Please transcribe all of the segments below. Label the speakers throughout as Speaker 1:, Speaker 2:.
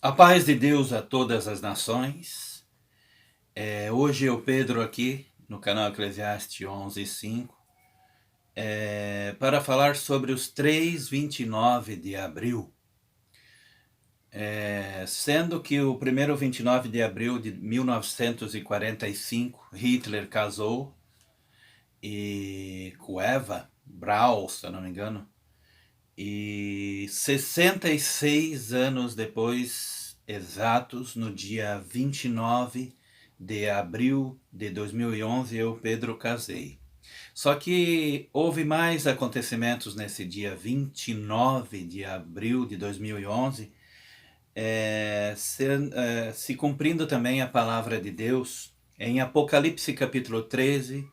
Speaker 1: A paz de Deus a todas as nações. Hoje eu, Pedro, aqui no canal Eclesiastes 11:5, para falar sobre os 3/29 de abril. Sendo que o primeiro 29 de abril de 1945, Hitler casou com Eva Braun, se eu não me engano, e 66 anos depois, exatos, no dia 29 de abril de 2011, eu, Pedro, casei. Só que houve mais acontecimentos nesse dia 29 de abril de 2011, se cumprindo também a palavra de Deus em Apocalipse capítulo 13,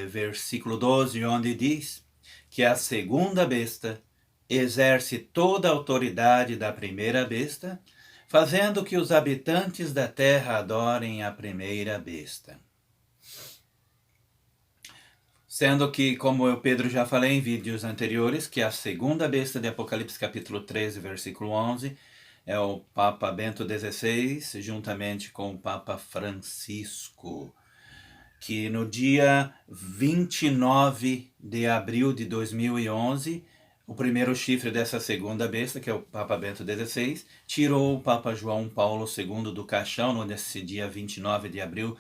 Speaker 1: versículo 12, onde diz que a segunda besta exerce toda a autoridade da primeira besta, fazendo que os habitantes da terra adorem a primeira besta. Sendo que, como eu, Pedro, já falei em vídeos anteriores, que a segunda besta de Apocalipse capítulo 13, versículo 11, é o Papa Bento XVI, juntamente com o Papa Francisco, que no dia 29 de abril de 2011, o primeiro chifre dessa segunda besta, que é o Papa Bento XVI, tirou o Papa João Paulo II do caixão nesse dia 29 de abril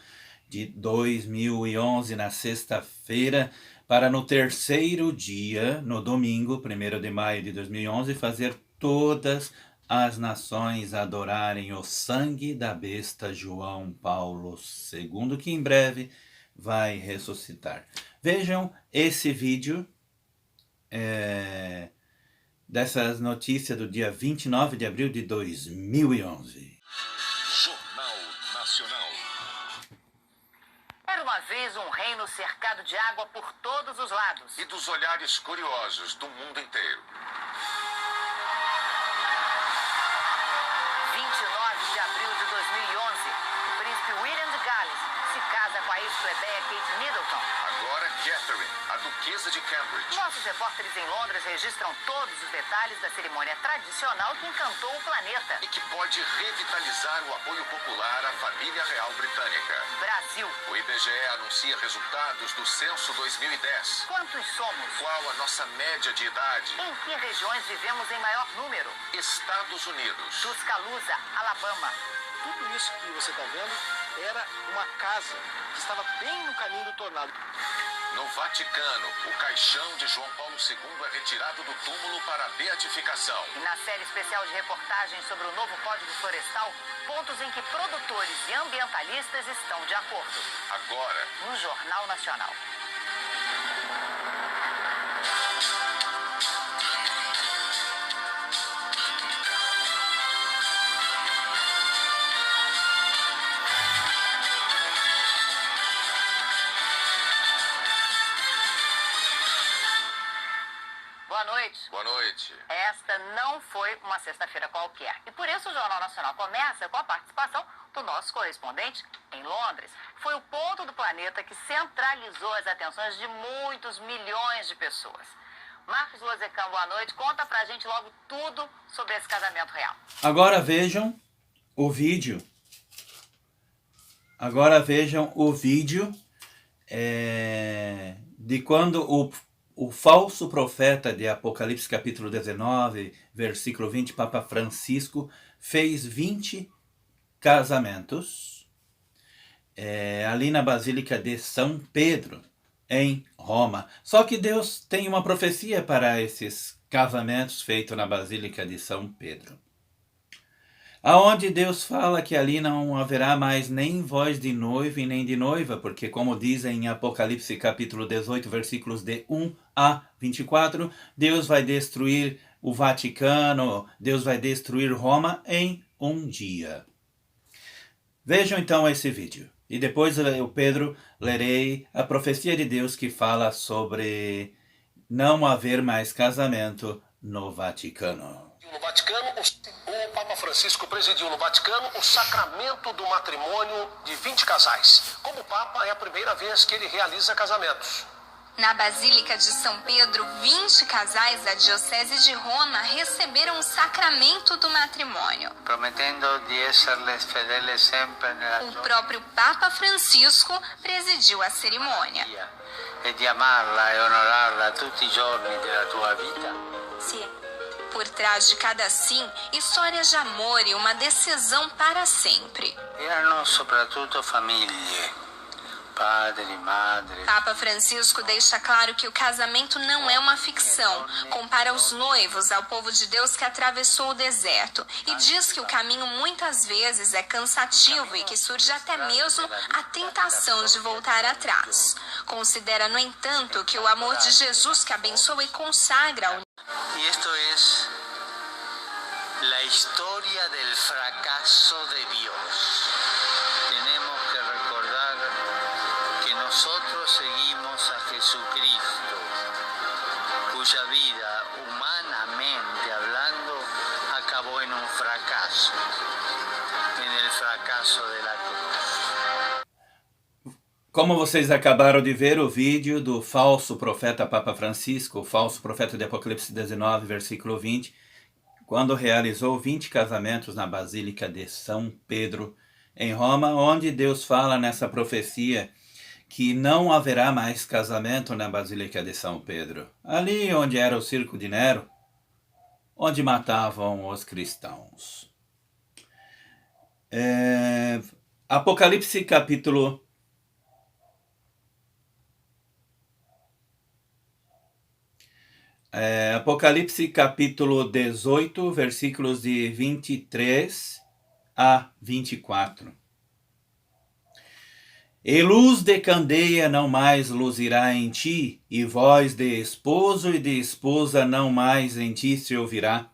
Speaker 1: de 2011, na sexta-feira, para no terceiro dia, no domingo, 1º de maio de 2011, fazer todas as nações adorarem o sangue da besta João Paulo II, que em breve vai ressuscitar. Vejam esse vídeo dessas notícias do dia 29 de abril de 2011.
Speaker 2: Jornal Nacional.
Speaker 3: Era uma vez um reino cercado de água por todos os lados.
Speaker 2: E dos olhares curiosos do mundo inteiro.
Speaker 3: 29 de abril de 2011, o príncipe William de Gales se casa com a ex-plebeia Kate Middleton.
Speaker 2: Agora Catherine, a duquesa de Cambridge.
Speaker 3: Nossos repórteres em Londres registram todos os detalhes da cerimônia tradicional que encantou o planeta.
Speaker 2: E que pode revitalizar o apoio popular à família real britânica.
Speaker 3: Brasil.
Speaker 2: O IBGE anuncia resultados do censo 2010.
Speaker 3: Quantos somos?
Speaker 2: Qual a nossa média de idade?
Speaker 3: Em que regiões vivemos em maior número?
Speaker 2: Estados Unidos.
Speaker 3: Tuscaloosa, Alabama.
Speaker 4: Tudo isso que você está vendo era uma casa que estava bem no caminho do tornado.
Speaker 2: No Vaticano, o caixão de João Paulo II é retirado do túmulo para a beatificação.
Speaker 3: E na série especial de reportagens sobre o novo Código Florestal, pontos em que produtores e ambientalistas estão de acordo.
Speaker 2: Agora,
Speaker 3: No Jornal Nacional. Boa noite.
Speaker 2: boa noite.
Speaker 3: Esta não foi uma sexta-feira qualquer. E por isso o Jornal Nacional começa com a participação do nosso correspondente em Londres. Foi o ponto do planeta que centralizou as atenções de muitos milhões de pessoas. Marcos Lozecan, boa noite. Conta pra gente logo tudo sobre esse casamento real.
Speaker 1: Agora vejam o vídeo. De quando o falso profeta de Apocalipse capítulo 19, versículo 20, Papa Francisco, fez 20 casamentos ali na Basílica de São Pedro, em Roma. Só que Deus tem uma profecia para esses casamentos feitos na Basílica de São Pedro, aonde Deus fala que ali não haverá mais nem voz de noivo e nem de noiva, porque como diz em Apocalipse capítulo 18, versículos de 1 a 24, Deus vai destruir o Vaticano, Deus vai destruir Roma em um dia. Vejam então esse vídeo. E depois eu, Pedro, lerei a profecia de Deus que fala sobre não haver mais casamento no Vaticano.
Speaker 4: No Vaticano, o Papa Francisco presidiu no Vaticano o sacramento do matrimônio de 20 casais. Como Papa, é a primeira vez que ele realiza casamentos.
Speaker 5: Na Basílica de São Pedro, 20 casais da Diocese de Roma receberam o sacramento do matrimônio.
Speaker 6: Prometendo di esserles fedele sempre nella
Speaker 5: O próprio Papa Francisco presidiu a cerimônia.
Speaker 6: e di amarla e onorarla tutti i giorni della tua vita.
Speaker 5: Por trás de cada sim, histórias de amor e uma decisão para sempre.
Speaker 6: Erano soprattutto famiglie, padri, madri.
Speaker 5: Papa Francisco deixa claro que o casamento não é uma ficção. Compara os noivos ao povo de Deus que atravessou o deserto e diz que o caminho muitas vezes é cansativo e que surge até mesmo a tentação de voltar atrás. Considera, no entanto, que o amor de Jesus que abençoa e consagra
Speaker 6: Y esto es la historia del fracaso de Dios. Tenemos que recordar que nosotros seguimos a Jesucristo, cuya vida, humanamente hablando, acabó en un fracaso, en el fracaso de la cruz.
Speaker 1: Como vocês acabaram de ver o vídeo do falso profeta Papa Francisco, o falso profeta de Apocalipse 19, versículo 20, quando realizou 20 casamentos na Basílica de São Pedro, em Roma, onde Deus fala nessa profecia que não haverá mais casamento na Basílica de São Pedro, ali onde era o circo de Nero, onde matavam os cristãos. Apocalipse capítulo Apocalipse capítulo 18, versículos de 23 a 24. E luz de candeia não mais luzirá em ti, e voz de esposo e de esposa não mais em ti se ouvirá.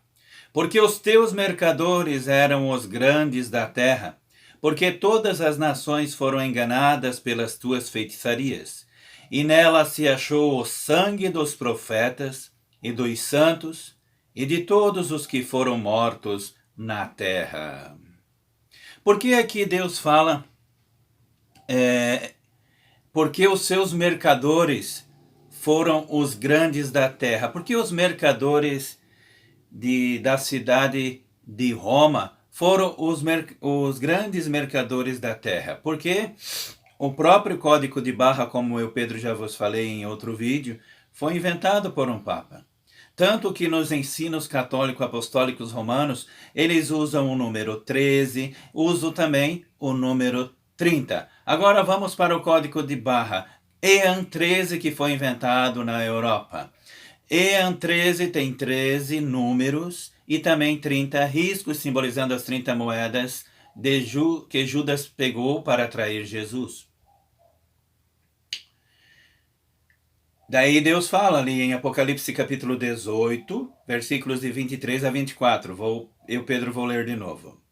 Speaker 1: Porque os teus mercadores eram os grandes da terra, porque todas as nações foram enganadas pelas tuas feitiçarias. E nela se achou o sangue dos profetas, e dos santos, e de todos os que foram mortos na terra. Por que aqui Deus fala? Porque os seus mercadores foram os grandes da terra. Porque os mercadores da cidade de Roma foram os grandes mercadores da terra. Porque o próprio código de barra, como eu, Pedro, já vos falei em outro vídeo, foi inventado por um papa. Tanto que nos ensinos católicos apostólicos romanos, eles usam o número 13, usam também o número 30. Agora vamos para o código de barra. EAN 13, que foi inventado na Europa. EAN 13 tem 13 números e também 30 riscos, simbolizando as 30 moedas que Judas pegou para atrair Jesus. Daí Deus fala ali em Apocalipse capítulo 18, versículos de 23 a 24. Pedro, vou ler de novo.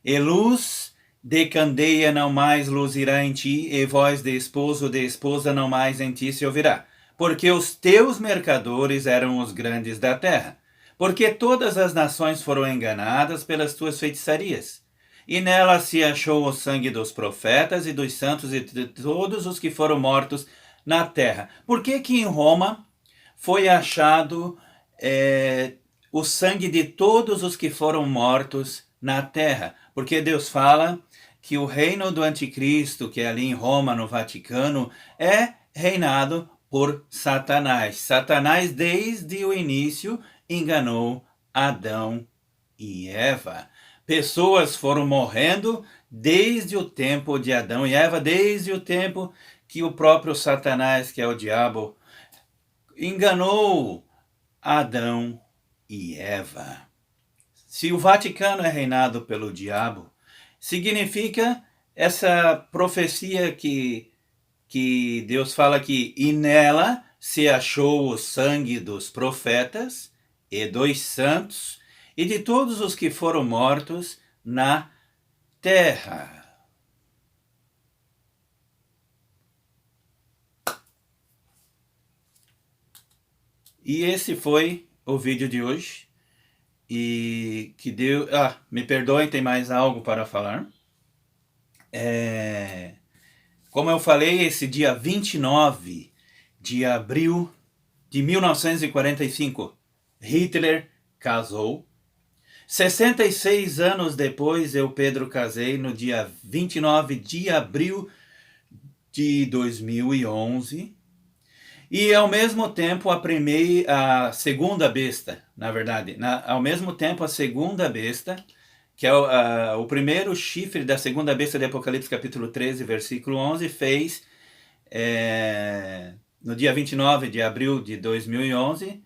Speaker 1: E luz de candeia não mais luzirá em ti, e voz de esposo ou de esposa não mais em ti se ouvirá. Porque os teus mercadores eram os grandes da terra. Porque todas as nações foram enganadas pelas tuas feitiçarias. E nela se achou o sangue dos profetas e dos santos e de todos os que foram mortos na terra. Por que que em Roma foi achado o sangue de todos os que foram mortos na terra? Porque Deus fala que o reino do anticristo, que é ali em Roma, no Vaticano, é reinado por Satanás. Satanás, desde o início, enganou Adão e Eva. Pessoas foram morrendo desde o tempo de Adão e Eva, desde o tempo que o próprio Satanás, que é o diabo, enganou Adão e Eva. Se o Vaticano é reinado pelo diabo, significa essa profecia que Deus fala que e nela se achou o sangue dos profetas e dos santos e de todos os que foram mortos na terra. E esse foi o vídeo de hoje. E que Deus... me perdoem, tem mais algo para falar. Como eu falei, esse dia 29 de abril de 1945, Hitler casou. 66 anos depois, eu, Pedro, casei no dia 29 de abril de 2011. E, ao mesmo tempo, aprimei a segunda besta, na verdade. Ao mesmo tempo, a segunda besta, que é o primeiro chifre da segunda besta de Apocalipse, capítulo 13, versículo 11, fez, no dia 29 de abril de 2011,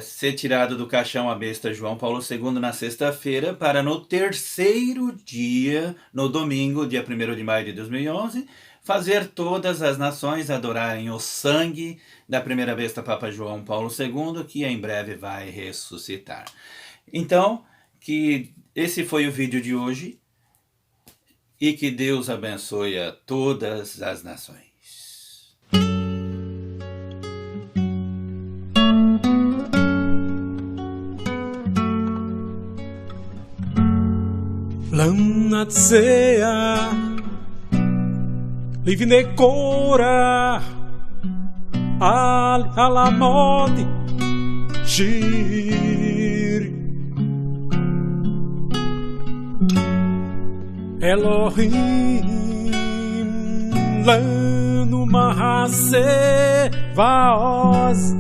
Speaker 1: ser tirado do caixão a besta João Paulo II na sexta-feira, para no terceiro dia, no domingo, dia 1º de maio de 2011, fazer todas as nações adorarem o sangue da primeira besta Papa João Paulo II, que em breve vai ressuscitar. Então, que esse foi o vídeo de hoje, e que Deus abençoe a todas as nações.
Speaker 7: Lannatsea livne cora alla morte gir Elohim lanu mahase vaoz